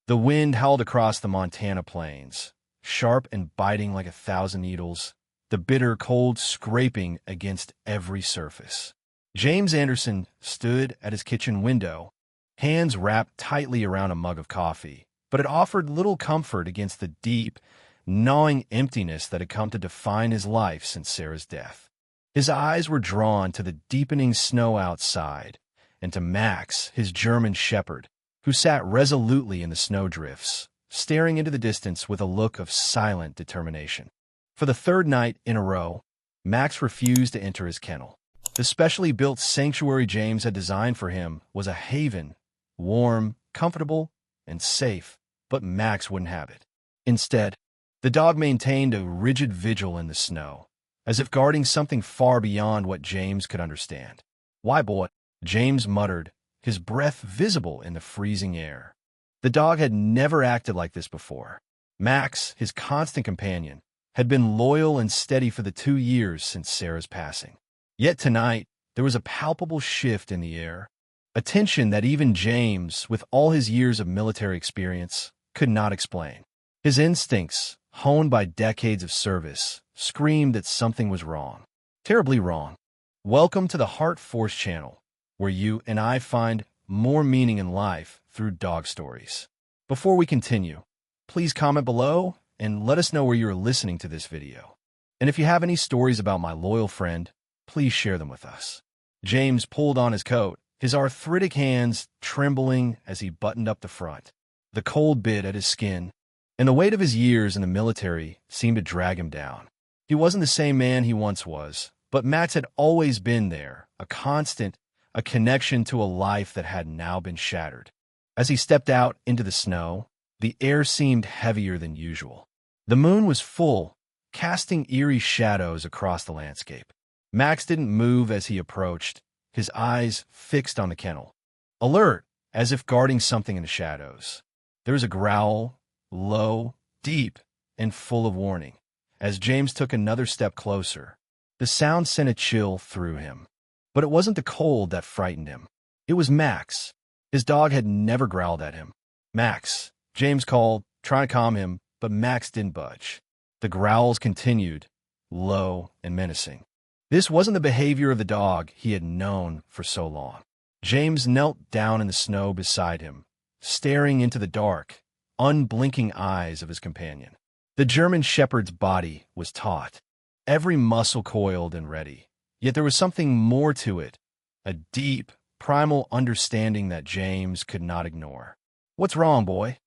The wind howled across the Montana plains, sharp and biting like 1,000 needles, the bitter cold scraping against every surface. James Anderson stood at his kitchen window, hands wrapped tightly around a mug of coffee, but it offered little comfort against the deep, gnawing emptiness that had come to define his life since Sarah's death. His eyes were drawn to the deepening snow outside, and to Max, his German shepherd, who sat resolutely in the snowdrifts, staring into the distance with a look of silent determination. For the third night in a row, Max refused to enter his kennel. The specially built sanctuary James had designed for him was a haven, warm, comfortable, and safe, but Max wouldn't have it. Instead, the dog maintained a rigid vigil in the snow, as if guarding something far beyond what James could understand. "Why, boy?" James muttered, his breath visible in the freezing air. The dog had never acted like this before. Max, his constant companion, had been loyal and steady for the 2 years since Sarah's passing. Yet tonight, there was a palpable shift in the air, a tension that even James, with all his years of military experience, could not explain. His instincts, honed by decades of service, screamed that something was wrong. Terribly wrong. Welcome to the HeartForce channel, where you and I find more meaning in life through dog stories. Before we continue, please comment below and let us know where you're listening to this video. And if you have any stories about my loyal friend, please share them with us. James pulled on his coat, his arthritic hands trembling as he buttoned up the front. The cold bit at his skin, and the weight of his years in the military seemed to drag him down. He wasn't the same man he once was, but Max had always been there, a constant, a connection to a life that had now been shattered. As he stepped out into the snow, the air seemed heavier than usual. The moon was full, casting eerie shadows across the landscape. Max didn't move as he approached, his eyes fixed on the kennel, alert, as if guarding something in the shadows. There was a growl, low, deep, and full of warning. As James took another step closer, the sound sent a chill through him. But it wasn't the cold that frightened him. It was Max. His dog had never growled at him. "Max," James called, trying to calm him, but Max didn't budge. The growls continued, low and menacing. This wasn't the behavior of the dog he had known for so long. James knelt down in the snow beside him, staring into the dark, unblinking eyes of his companion. The German shepherd's body was taut, every muscle coiled and ready. Yet there was something more to it, a deep, primal understanding that James could not ignore. "What's wrong, boy?"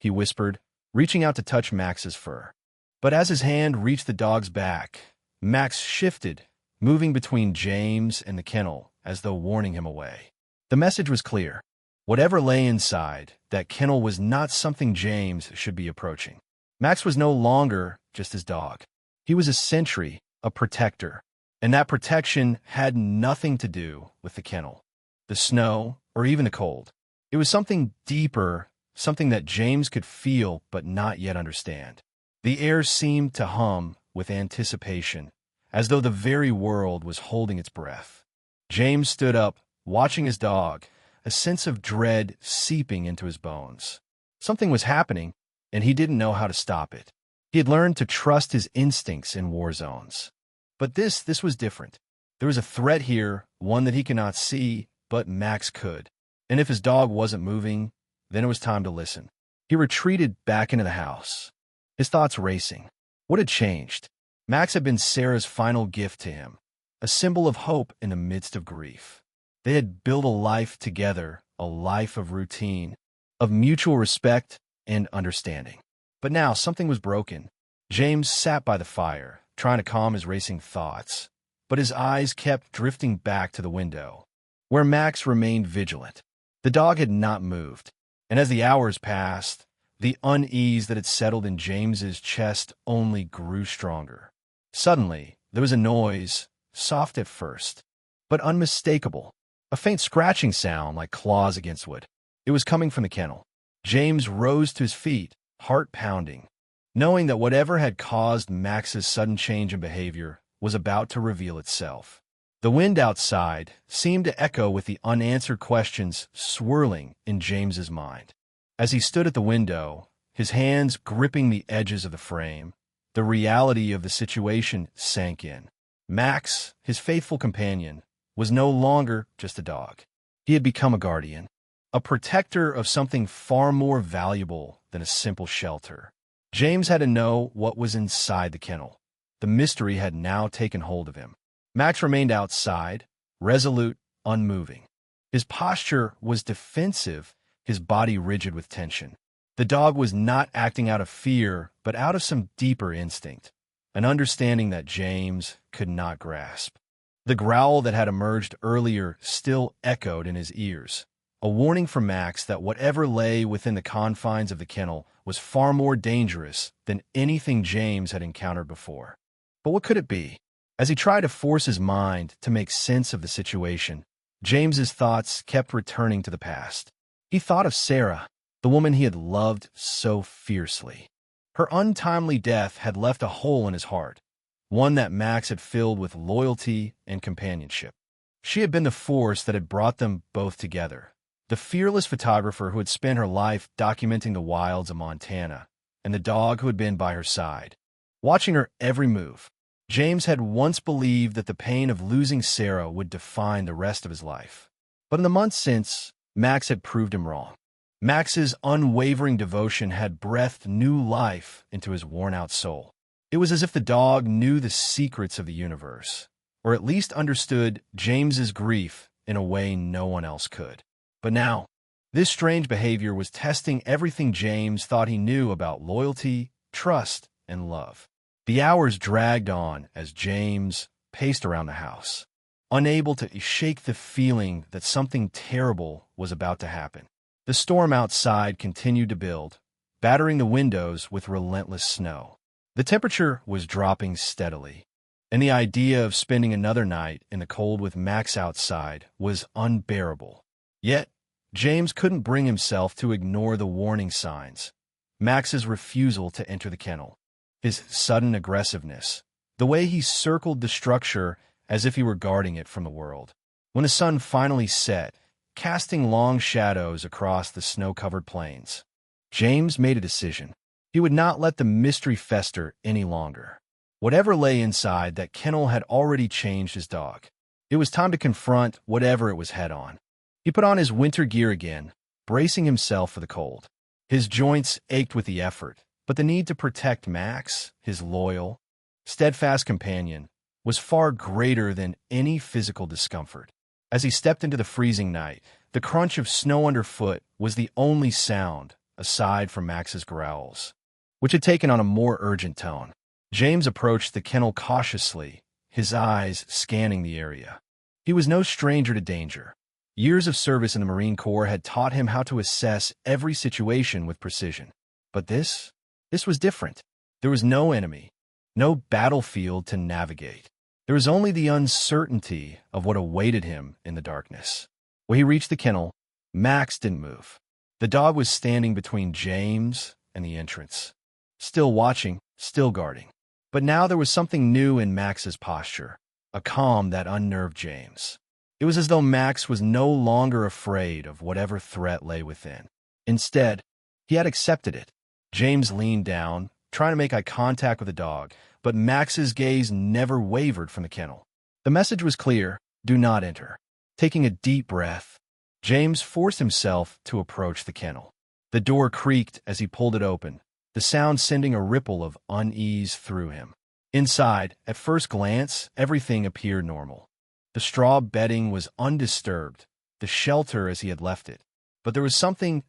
he whispered, reaching out to touch Max's fur. But as his hand reached the dog's back, Max shifted, moving between James and the kennel as though warning him away. The message was clear. Whatever lay inside, that kennel was not something James should be approaching. Max was no longer just his dog. He was a sentry, a protector. And that protection had nothing to do with the kennel, the snow, or even the cold. It was something deeper, something that James could feel but not yet understand. The air seemed to hum with anticipation, as though the very world was holding its breath. James stood up, watching his dog, a sense of dread seeping into his bones. Something was happening, and he didn't know how to stop it. He had learned to trust his instincts in war zones. But this was different. There was a threat here, one that he could not see, but Max could. And if his dog wasn't moving, then it was time to listen. He retreated back into the house, his thoughts racing. What had changed? Max had been Sarah's final gift to him, a symbol of hope in the midst of grief. They had built a life together, a life of routine, of mutual respect and understanding. But now something was broken. James sat by the fire, trying to calm his racing thoughts, but his eyes kept drifting back to the window, where Max remained vigilant. The dog had not moved, and as the hours passed, the unease that had settled in James's chest only grew stronger. Suddenly, there was a noise, soft at first, but unmistakable, a faint scratching sound like claws against wood. It was coming from the kennel. James rose to his feet, heart pounding, knowing that whatever had caused Max's sudden change in behavior was about to reveal itself. The wind outside seemed to echo with the unanswered questions swirling in James's mind. As he stood at the window, his hands gripping the edges of the frame, the reality of the situation sank in. Max, his faithful companion, was no longer just a dog. He had become a guardian, a protector of something far more valuable than a simple shelter. James had to know what was inside the kennel. The mystery had now taken hold of him. Max remained outside, resolute, unmoving. His posture was defensive, his body rigid with tension. The dog was not acting out of fear, but out of some deeper instinct, an understanding that James could not grasp. The growl that had emerged earlier still echoed in his ears, a warning from Max that whatever lay within the confines of the kennel was far more dangerous than anything James had encountered before. But what could it be? As he tried to force his mind to make sense of the situation, James's thoughts kept returning to the past. He thought of Sarah, the woman he had loved so fiercely. Her untimely death had left a hole in his heart, one that Max had filled with loyalty and companionship. She had been the force that had brought them both together, the fearless photographer who had spent her life documenting the wilds of Montana, and the dog who had been by her side, watching her every move. James had once believed that the pain of losing Sarah would define the rest of his life. But in the months since, Max had proved him wrong. Max's unwavering devotion had breathed new life into his worn-out soul. It was as if the dog knew the secrets of the universe, or at least understood James's grief in a way no one else could. But now, this strange behavior was testing everything James thought he knew about loyalty, trust, and love. The hours dragged on as James paced around the house, unable to shake the feeling that something terrible was about to happen. The storm outside continued to build, battering the windows with relentless snow. The temperature was dropping steadily, and the idea of spending another night in the cold with Max outside was unbearable. Yet, James couldn't bring himself to ignore the warning signs. Max's refusal to enter the kennel, his sudden aggressiveness, the way he circled the structure as if he were guarding it from the world. When the sun finally set, casting long shadows across the snow-covered plains, James made a decision. He would not let the mystery fester any longer. Whatever lay inside that kennel had already changed his dog. It was time to confront whatever it was head-on. He put on his winter gear again, bracing himself for the cold. His joints ached with the effort, but the need to protect Max, his loyal, steadfast companion, was far greater than any physical discomfort. As he stepped into the freezing night, the crunch of snow underfoot was the only sound, aside from Max's growls, which had taken on a more urgent tone. James approached the kennel cautiously, his eyes scanning the area. He was no stranger to danger. Years of service in the Marine Corps had taught him how to assess every situation with precision. But this was different. There was no enemy, no battlefield to navigate. There was only the uncertainty of what awaited him in the darkness. When he reached the kennel, Max didn't move. The dog was standing between James and the entrance, still watching, still guarding. But now there was something new in Max's posture, a calm that unnerved James. It was as though Max was no longer afraid of whatever threat lay within. Instead, he had accepted it. James leaned down, trying to make eye contact with the dog, but Max's gaze never wavered from the kennel. The message was clear: do not enter. Taking a deep breath, James forced himself to approach the kennel. The door creaked as he pulled it open, the sound sending a ripple of unease through him. Inside, at first glance, everything appeared normal. The straw bedding was undisturbed, the shelter as he had left it. But there was something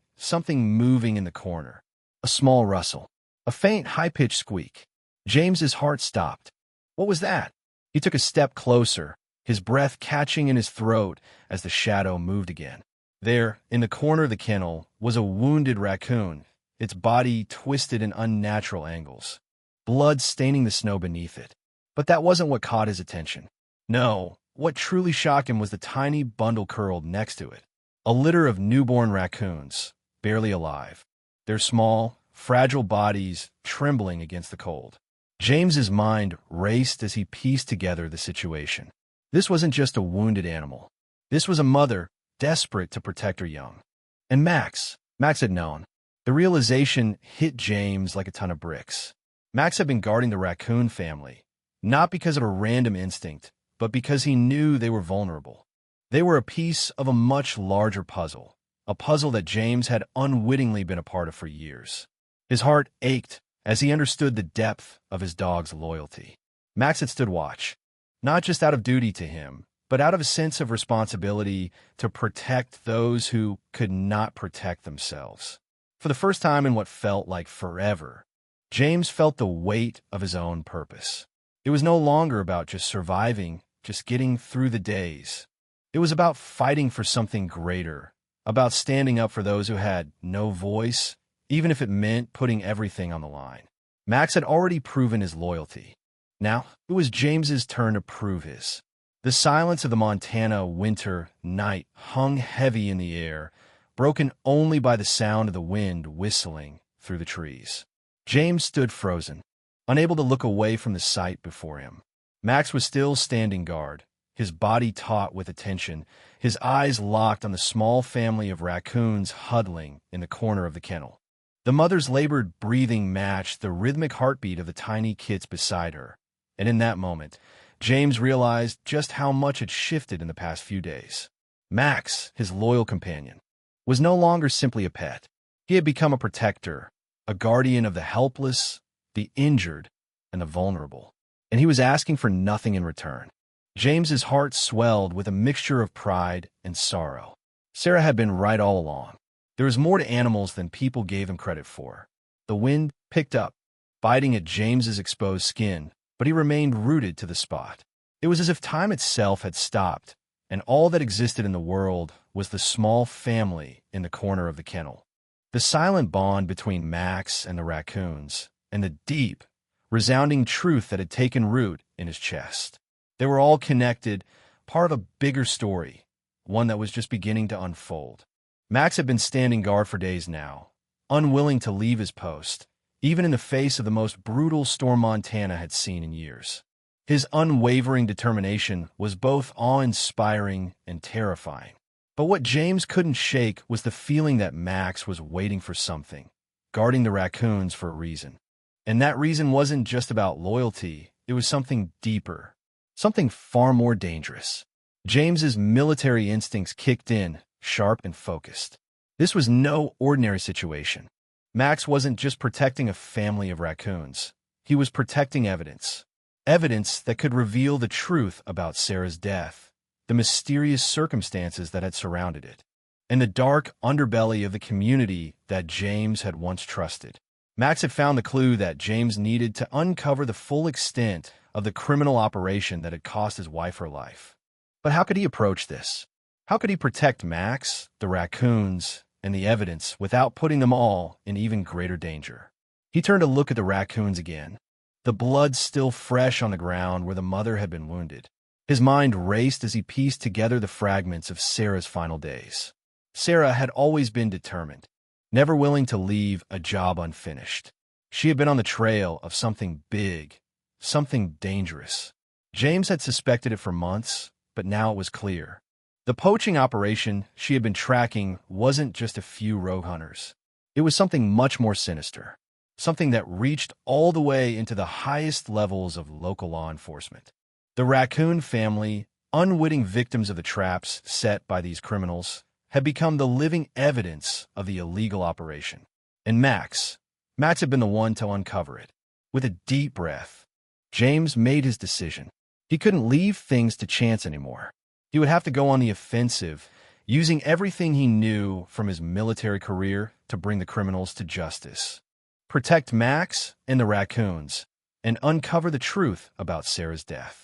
moving in the corner. A small rustle, a faint, high-pitched squeak. James's heart stopped. What was that? He took a step closer, his breath catching in his throat as the shadow moved again. There, in the corner of the kennel, was a wounded raccoon, its body twisted in unnatural angles, blood staining the snow beneath it. But that wasn't what caught his attention. No, what truly shocked him was the tiny bundle curled next to it. A litter of newborn raccoons, barely alive, their small, fragile bodies trembling against the cold. James's mind raced as he pieced together the situation. This wasn't just a wounded animal. This was a mother desperate to protect her young. And Max had known. The realization hit James like a ton of bricks. Max had been guarding the raccoon family, not because of a random instinct, but because he knew they were vulnerable. They were a piece of a much larger puzzle, a puzzle that James had unwittingly been a part of for years. His heart ached as he understood the depth of his dog's loyalty. Max had stood watch, not just out of duty to him, but out of a sense of responsibility to protect those who could not protect themselves. For the first time in what felt like forever, James felt the weight of his own purpose. It was no longer about just surviving, just getting through the days. It was about fighting for something greater, about standing up for those who had no voice, even if it meant putting everything on the line. Max had already proven his loyalty. Now, it was James's turn to prove his. The silence of the Montana winter night hung heavy in the air, broken only by the sound of the wind whistling through the trees. James stood frozen, unable to look away from the sight before him. Max was still standing guard, his body taut with attention, his eyes locked on the small family of raccoons huddling in the corner of the kennel. The mother's labored breathing matched the rhythmic heartbeat of the tiny kits beside her, and in that moment, James realized just how much had shifted in the past few days. Max, his loyal companion, was no longer simply a pet. He had become a protector, a guardian of the helpless, the injured, and the vulnerable. And he was asking for nothing in return. James's heart swelled with a mixture of pride and sorrow. Sarah had been right all along. There was more to animals than people gave him credit for. The wind picked up, biting at James's exposed skin, but he remained rooted to the spot. It was as if time itself had stopped, and all that existed in the world was the small family in the corner of the kennel. The silent bond between Max and the raccoons, and the deep, resounding truth that had taken root in his chest. They were all connected, part of a bigger story, one that was just beginning to unfold. Max had been standing guard for days now, unwilling to leave his post, even in the face of the most brutal storm Montana had seen in years. His unwavering determination was both awe-inspiring and terrifying. But what James couldn't shake was the feeling that Max was waiting for something, guarding the raccoons for a reason. And that reason wasn't just about loyalty, it was something deeper, something far more dangerous. James's military instincts kicked in, sharp and focused. This was no ordinary situation. Max wasn't just protecting a family of raccoons. He was protecting evidence. Evidence that could reveal the truth about Sarah's death, the mysterious circumstances that had surrounded it, and the dark underbelly of the community that James had once trusted. Max had found the clue that James needed to uncover the full extent of the criminal operation that had cost his wife her life. But how could he approach this? How could he protect Max, the raccoons, and the evidence without putting them all in even greater danger? He turned to look at the raccoons again, the blood still fresh on the ground where the mother had been wounded. His mind raced as he pieced together the fragments of Sarah's final days. Sarah had always been determined, never willing to leave a job unfinished. She had been on the trail of something big, something dangerous. James had suspected it for months, but now it was clear. The poaching operation she had been tracking wasn't just a few rogue hunters. It was something much more sinister, something that reached all the way into the highest levels of local law enforcement. The raccoon family, unwitting victims of the traps set by these criminals, had become the living evidence of the illegal operation. And Max had been the one to uncover it. With a deep breath, James made his decision. He couldn't leave things to chance anymore. He would have to go on the offensive, using everything he knew from his military career to bring the criminals to justice. Protect Max and the raccoons, and uncover the truth about Sarah's death.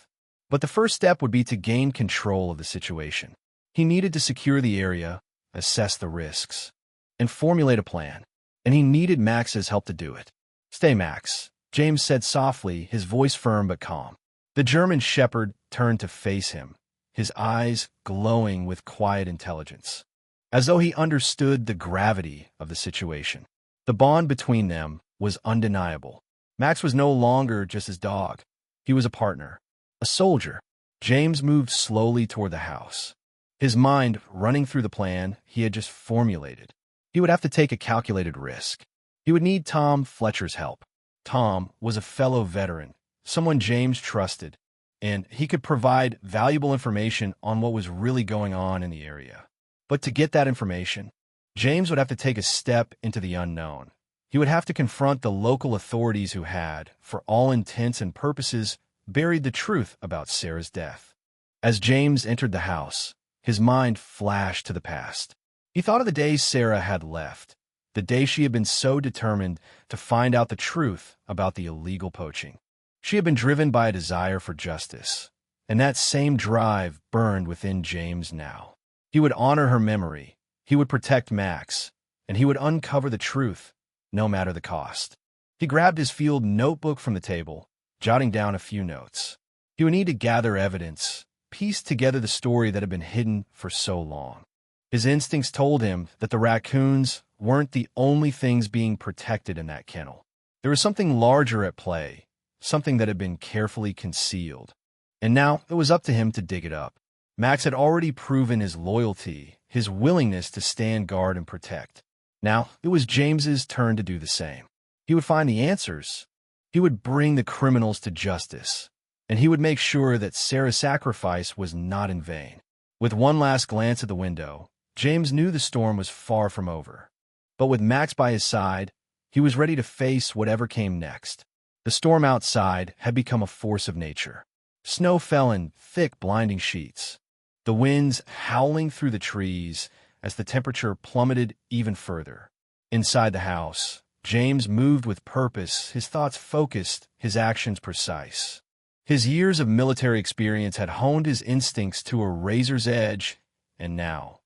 But the first step would be to gain control of the situation. He needed to secure the area, assess the risks, and formulate a plan. And he needed Max's help to do it. "Stay, Max," James said softly, his voice firm but calm. The German shepherd turned to face him, his eyes glowing with quiet intelligence, as though he understood the gravity of the situation. The bond between them was undeniable. Max was no longer just his dog. He was a partner, a soldier. James moved slowly toward the house, his mind running through the plan he had just formulated. He would have to take a calculated risk. He would need Tom Fletcher's help. Tom was a fellow veteran, someone James trusted, and he could provide valuable information on what was really going on in the area. But to get that information, James would have to take a step into the unknown. He would have to confront the local authorities who had, for all intents and purposes, buried the truth about Sarah's death. As James entered the house, his mind flashed to the past. He thought of the day Sarah had left, the day she had been so determined to find out the truth about the illegal poaching. She had been driven by a desire for justice, and that same drive burned within James now. He would honor her memory, he would protect Max, and he would uncover the truth, no matter the cost. He grabbed his field notebook from the table, jotting down a few notes. He would need to gather evidence, piece together the story that had been hidden for so long. His instincts told him that the raccoons weren't the only things being protected in that kennel. There was something larger at play, something that had been carefully concealed. And now it was up to him to dig it up. Max had already proven his loyalty, his willingness to stand guard and protect. Now it was James's turn to do the same. He would find the answers. He would bring the criminals to justice, and he would make sure that Sarah's sacrifice was not in vain. With one last glance at the window, James knew the storm was far from over. But with Max by his side, he was ready to face whatever came next. The storm outside had become a force of nature. Snow fell in thick, blinding sheets, the winds howling through the trees as the temperature plummeted even further. Inside the house, James moved with purpose, his thoughts focused, his actions precise. His years of military experience had honed his instincts to a razor's edge, and now,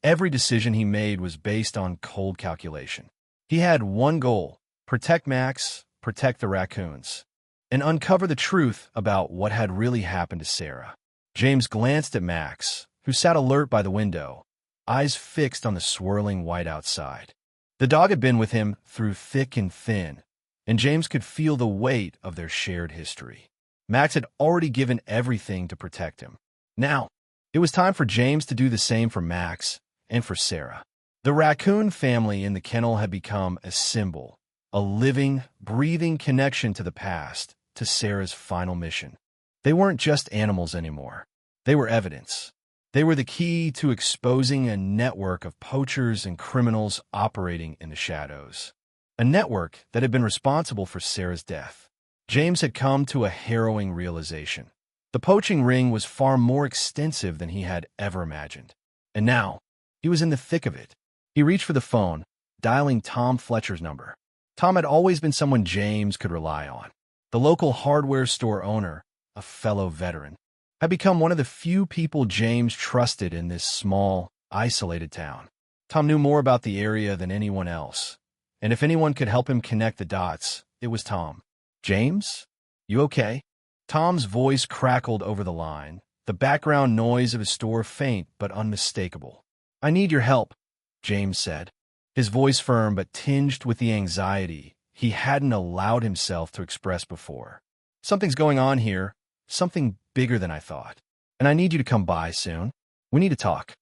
every decision he made was based on cold calculation. He had one goal: protect Max, protect the raccoons, and uncover the truth about what had really happened to Sarah. James glanced at Max, who sat alert by the window, eyes fixed on the swirling white outside. The dog had been with him through thick and thin, and James could feel the weight of their shared history. Max had already given everything to protect him. Now, it was time for James to do the same for Max and for Sarah. The raccoon family in the kennel had become a symbol, a living, breathing connection to the past, to Sarah's final mission. They weren't just animals anymore. They were evidence. They were the key to exposing a network of poachers and criminals operating in the shadows. A network that had been responsible for Sarah's death. James had come to a harrowing realization. The poaching ring was far more extensive than he had ever imagined. And now, he was in the thick of it. He reached for the phone, dialing Tom Fletcher's number. Tom had always been someone James could rely on. The local hardware store owner, a fellow veteran, had become one of the few people James trusted in this small, isolated town. Tom knew more about the area than anyone else, and if anyone could help him connect the dots, it was Tom. "James? You okay?" Tom's voice crackled over the line, the background noise of his store faint but unmistakable. "I need your help," James said, his voice firm but tinged with the anxiety he hadn't allowed himself to express before. "Something's going on here, something bigger than I thought, and I need you to come by soon. We need to talk."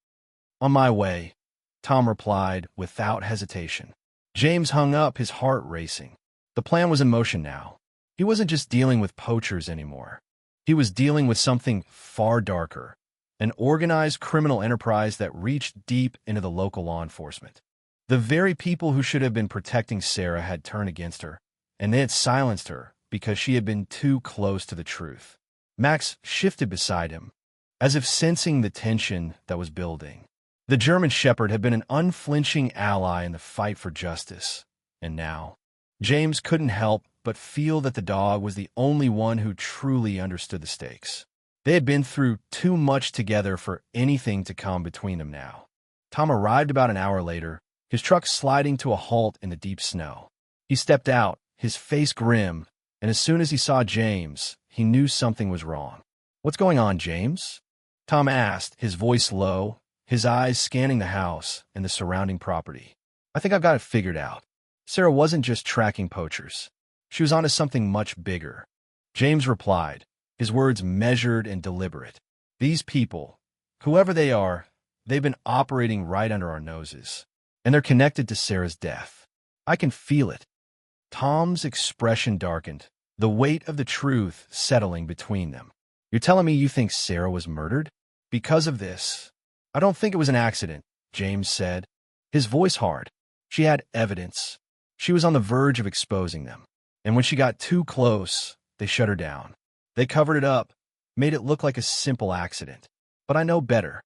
"On my way," Tom replied without hesitation. James hung up, his heart racing. The plan was in motion now. He wasn't just dealing with poachers anymore. He was dealing with something far darker, an organized criminal enterprise that reached deep into the local law enforcement. The very people who should have been protecting Sarah had turned against her, and they had silenced her because she had been too close to the truth. Max shifted beside him, as if sensing the tension that was building. The German Shepherd had been an unflinching ally in the fight for justice, and now, James couldn't help but feel that the dog was the only one who truly understood the stakes. They had been through too much together for anything to come between them now. Tom arrived about an hour later, his truck sliding to a halt in the deep snow. He stepped out, his face grim, and as soon as he saw James, he knew something was wrong. "What's going on, James?" Tom asked, his voice low, his eyes scanning the house and the surrounding property. "I think I've got it figured out. Sarah wasn't just tracking poachers. She was onto something much bigger." James replied, his words measured and deliberate. "These people, whoever they are, they've been operating right under our noses. and they're connected to Sarah's death. I can feel it. Tom's expression darkened, the weight of the truth settling between them. You're telling me you think Sarah was murdered? Because of this? I don't think it was an accident, James said, his voice hard. She had evidence. She was on the verge of exposing them. And when she got too close, they shut her down. They covered it up, made it look like a simple accident. But I know better.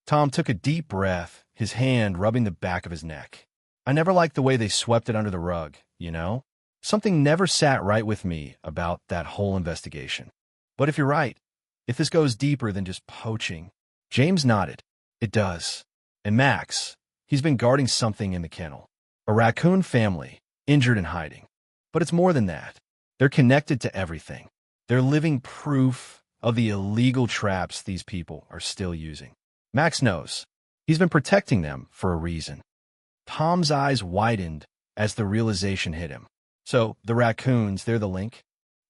Tom took a deep breath, his hand rubbing the back of his neck. I never liked the way they swept it under the rug, you know? Something never sat right with me about that whole investigation. But if you're right, if this goes deeper than just poaching, James nodded. It does. And Max, he's been guarding something in the kennel. A raccoon family, injured and hiding. But it's more than that. They're connected to everything. They're living proof of the illegal traps these people are still using. Max knows. He's been protecting them for a reason. Tom's eyes widened as the realization hit him. So, the raccoons, they're the link?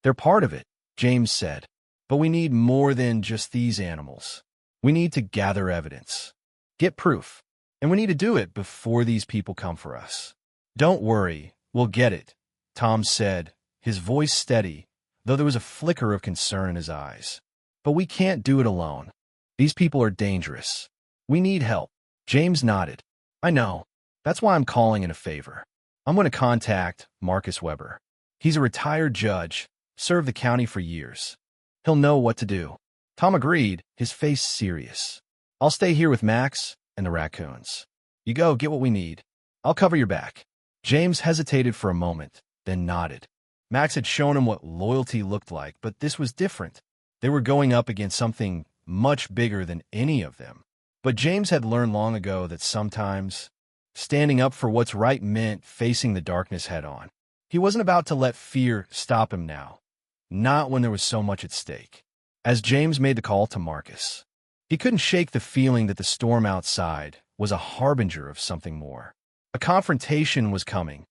They're part of it, James said. But we need more than just these animals. We need to gather evidence. Get proof. And we need to do it before these people come for us. Don't worry, we'll get it, Tom said, his voice steady, though there was a flicker of concern in his eyes. But we can't do it alone. These people are dangerous. We need help. James nodded. I know. That's why I'm calling in a favor. I'm going to contact Marcus Weber. He's a retired judge, served the county for years. He'll know what to do. Tom agreed, his face serious. I'll stay here with Max and the raccoons. You go get what we need. I'll cover your back. James hesitated for a moment, then nodded. Max had shown him what loyalty looked like, but this was different. They were going up against something much bigger than any of them. But James had learned long ago that sometimes standing up for what's right meant facing the darkness head-on. He wasn't about to let fear stop him now, not when there was so much at stake. As James made the call to Marcus, he couldn't shake the feeling that the storm outside was a harbinger of something more. A confrontation was coming,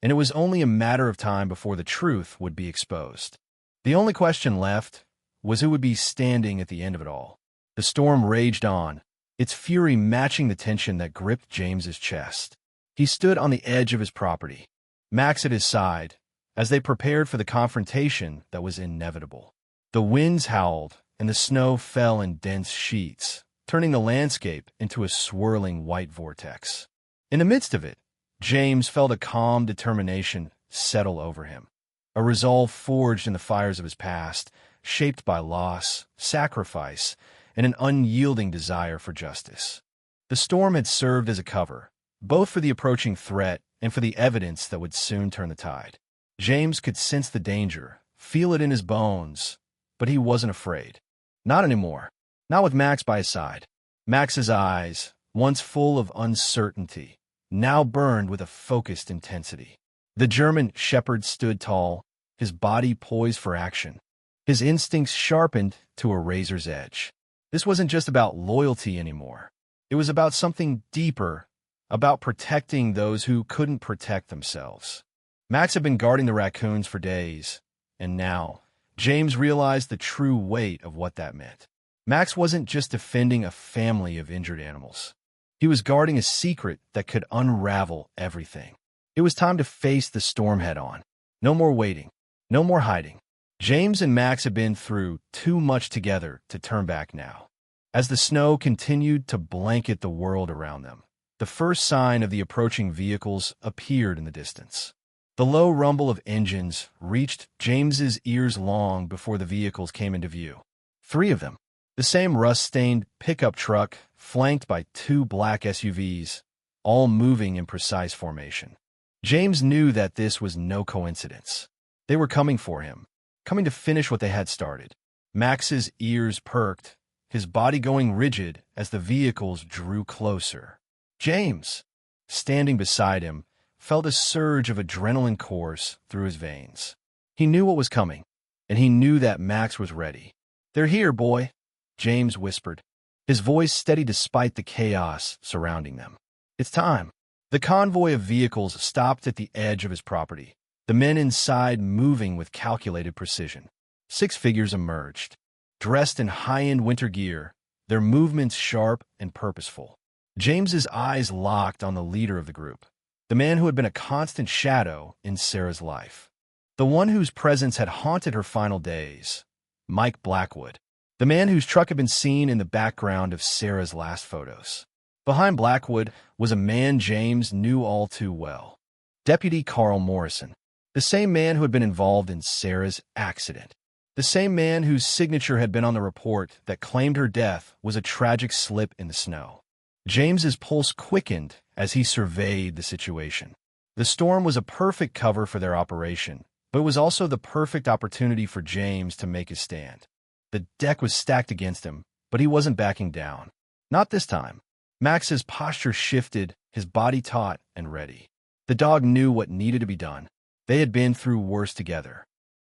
and it was only a matter of time before the truth would be exposed. The only question left was who would be standing at the end of it all. The storm raged on, its fury matching the tension that gripped James's chest. He stood on the edge of his property, Max at his side, as they prepared for the confrontation that was inevitable. The winds howled, and the snow fell in dense sheets, turning the landscape into a swirling white vortex. In the midst of it, James felt a calm determination settle over him, a resolve forged in the fires of his past, shaped by loss, sacrifice, and an unyielding desire for justice. The storm had served as a cover, both for the approaching threat and for the evidence that would soon turn the tide. James could sense the danger, feel it in his bones, but he wasn't afraid. Not anymore. Not with Max by his side. Max's eyes, once full of uncertainty, now burned with a focused intensity. The German shepherd stood tall, his body poised for action, his instincts sharpened to a razor's edge. This wasn't just about loyalty anymore. It was about something deeper, about protecting those who couldn't protect themselves. Max had been guarding the raccoons for days, and now James realized the true weight of what that meant. Max wasn't just defending a family of injured animals. He was guarding a secret that could unravel everything. It was time to face the storm head-on. No more waiting. No more hiding. James and Max had been through too much together to turn back now. As the snow continued to blanket the world around them, the first sign of the approaching vehicles appeared in the distance. The low rumble of engines reached James's ears long before the vehicles came into view. 3 of them. The same rust-stained pickup truck, flanked by 2 black SUVs, all moving in precise formation. James knew that this was no coincidence. They were coming for him, coming to finish what they had started. Max's ears perked, his body going rigid as the vehicles drew closer. James, standing beside him, felt a surge of adrenaline course through his veins. He knew what was coming, and he knew that Max was ready. "They're here, boy," James whispered, his voice steady despite the chaos surrounding them. "It's time." The convoy of vehicles stopped at the edge of his property, the men inside moving with calculated precision. 6 figures emerged, dressed in high-end winter gear, their movements sharp and purposeful. James's eyes locked on the leader of the group, the man who had been a constant shadow in Sarah's life, the one whose presence had haunted her final days, Mike Blackwood, the man whose truck had been seen in the background of Sarah's last photos. Behind Blackwood was a man James knew all too well, Deputy Carl Morrison, the same man who had been involved in Sarah's accident, the same man whose signature had been on the report that claimed her death was a tragic slip in the snow. James's pulse quickened as he surveyed the situation. The storm was a perfect cover for their operation, but it was also the perfect opportunity for James to make his stand. The deck was stacked against him, but he wasn't backing down. Not this time. Max's posture shifted, his body taut and ready. The dog knew what needed to be done. They had been through worse together.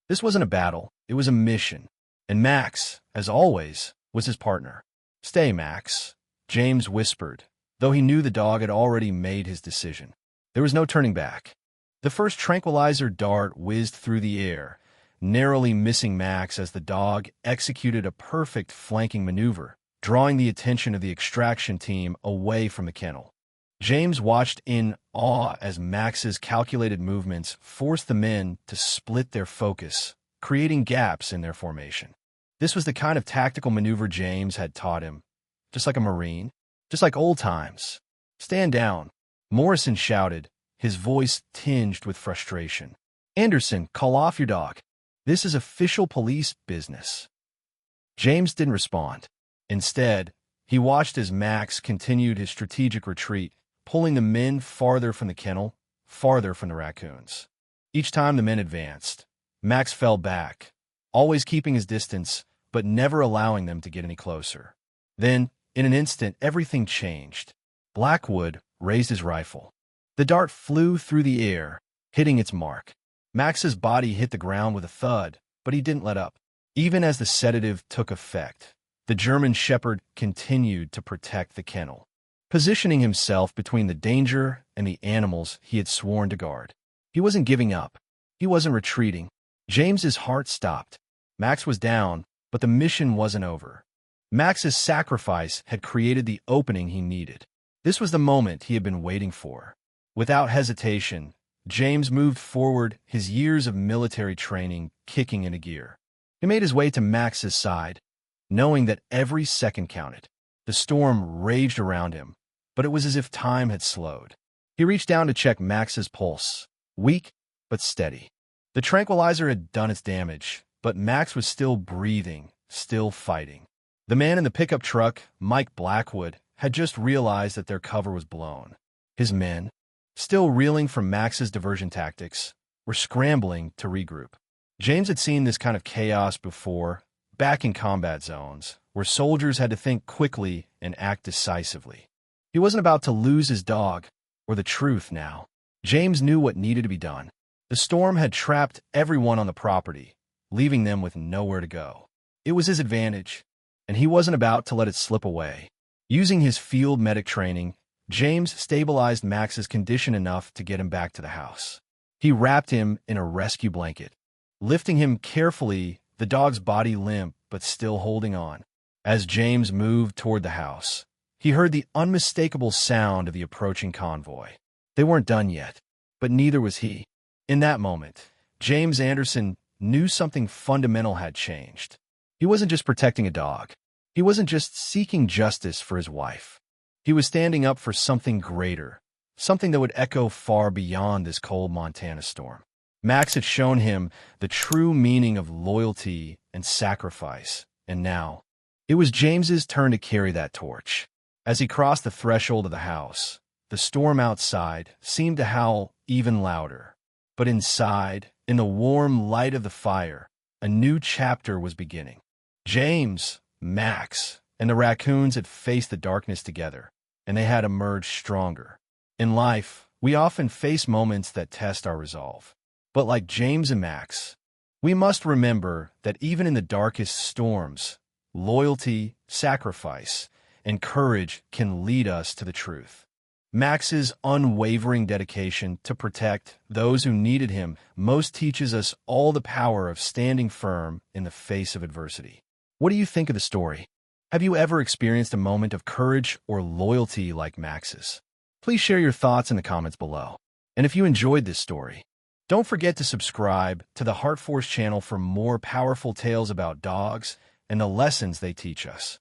This wasn't a battle, it was a mission. And Max, as always, was his partner. "Stay, Max," James whispered, though he knew the dog had already made his decision. There was no turning back. The first tranquilizer dart whizzed through the air, narrowly missing Max as the dog executed a perfect flanking maneuver, drawing the attention of the extraction team away from the kennel. James watched in awe as Max's calculated movements forced the men to split their focus, creating gaps in their formation. This was the kind of tactical maneuver James had taught him, just like a Marine, just like old times. "Stand down," Morrison shouted, his voice tinged with frustration. "Anderson, call off your dog. This is official police business." James didn't respond. Instead, he watched as Max continued his strategic retreat, pulling the men farther from the kennel, farther from the raccoons. Each time the men advanced, Max fell back, always keeping his distance, but never allowing them to get any closer. Then, in an instant, everything changed. Blackwood raised his rifle. The dart flew through the air, hitting its mark. Max's body hit the ground with a thud, but he didn't let up. Even as the sedative took effect, the German shepherd continued to protect the kennel, positioning himself between the danger and the animals he had sworn to guard. He wasn't giving up. He wasn't retreating. James's heart stopped. Max was down, but the mission wasn't over. Max's sacrifice had created the opening he needed. This was the moment he had been waiting for. Without hesitation, James moved forward, his years of military training kicking into gear. He made his way to Max's side, knowing that every second counted. The storm raged around him, but it was as if time had slowed. He reached down to check Max's pulse, weak but steady. The tranquilizer had done its damage, but Max was still breathing, still fighting. The man in the pickup truck, Mike Blackwood, had just realized that their cover was blown. His men, still reeling from Max's diversion tactics, were scrambling to regroup. James had seen this kind of chaos before, back in combat zones, where soldiers had to think quickly and act decisively. He wasn't about to lose his dog or the truth now. James knew what needed to be done. The storm had trapped everyone on the property, leaving them with nowhere to go. It was his advantage, and he wasn't about to let it slip away. Using his field medic training, James stabilized Max's condition enough to get him back to the house. He wrapped him in a rescue blanket, lifting him carefully, the dog's body limp but still holding on. As James moved toward the house, he heard the unmistakable sound of the approaching convoy. They weren't done yet, but neither was he. In that moment, James Anderson knew something fundamental had changed. He wasn't just protecting a dog. He wasn't just seeking justice for his wife. He was standing up for something greater, something that would echo far beyond this cold Montana storm. Max had shown him the true meaning of loyalty and sacrifice, and now it was James's turn to carry that torch. As he crossed the threshold of the house, the storm outside seemed to howl even louder. But inside, in the warm light of the fire, a new chapter was beginning. James, Max, and the raccoons had faced the darkness together, and they had emerged stronger. In life, we often face moments that test our resolve. But like James and Max, we must remember that even in the darkest storms, loyalty, sacrifice, and courage can lead us to the truth. Max's unwavering dedication to protect those who needed him most teaches us all the power of standing firm in the face of adversity. What do you think of the story? Have you ever experienced a moment of courage or loyalty like Max's? Please share your thoughts in the comments below. And if you enjoyed this story, don't forget to subscribe to the HeartForce channel for more powerful tales about dogs and the lessons they teach us.